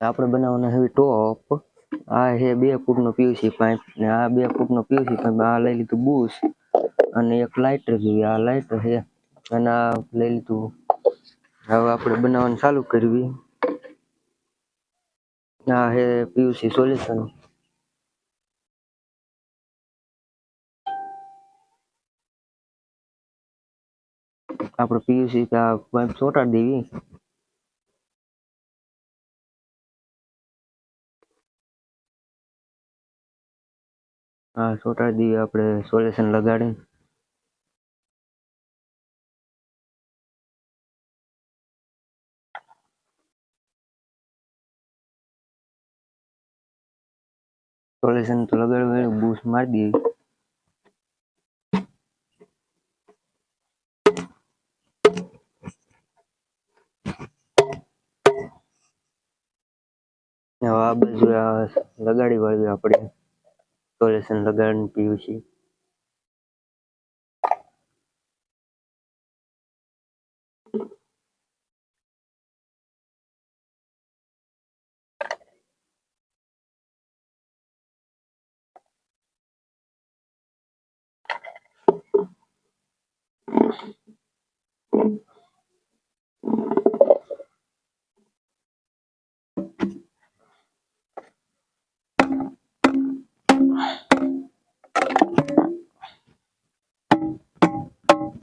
આપણે બનાવવાના છે ટોપ. આ છે 2 ફૂટનો પીવીસી પાઇપ ને આ 2 ફૂટનો પીવીસી પાઇપ. આ લઈ લીધું બુશ અને એક લાઇટર જોઈએ. આ લાઇટર છે અને આ લઈ લીધું. હવે આપણે બનાવવાનું ચાલુ કરવી. આ છે પીવીસી સોલ્યુશન. આપણે પીવીસી પાઇપ ચોંટાડી દેવી. હા, ચોંટાડી દઈએ આપણે સોલ્યુશન લગાડી. સોલ્યુશન તો લગાડવું, બૂસ્ટ મારી દઈએ. હવે આ બાજુ લગાડી વાળવી આપણે સોલ્યુશન લગાડીને પીવીસી.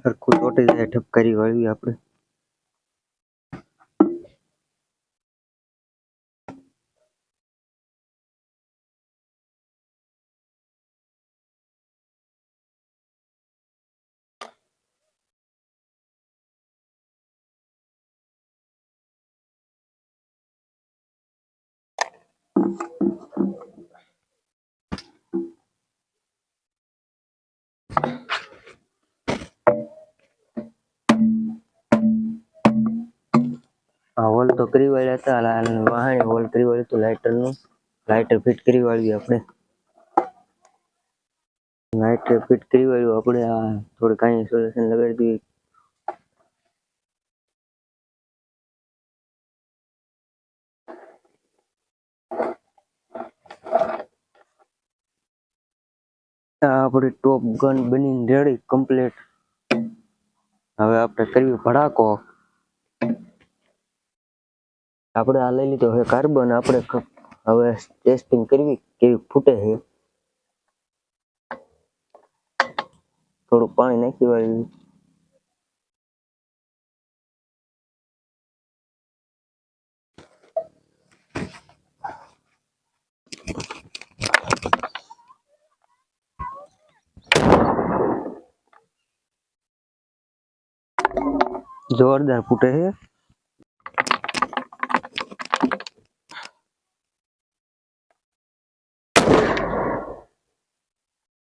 સરખું ચોંટી જાય ઠપકારી વાળવી આપણે. આ હોલ તો કરી વાળ્યા હતા. વાહણે હોલ કરી વાળ્યું હતું લાઇટરનું. લાઇટર ફિટ કરી વાળવી આપણે. લાઇટર ફિટ કરી વાળ્યું આપણે. આ થોડું કાંઈ સોલ્યુશન લગાડી દઈએ. આપણે ટોપ ગન બનીને રેડી કમ્પ્લીટ. હવે આપણે કરવી ભડાકો. આપણે આ લઈ લીધો હવે કાર્બન. આપણે હવે ટેસ્ટિંગ કરવી કેવી ફૂટે છે. થોડું પાણી નાખી વાળવી. જોરદાર ફૂટે છે.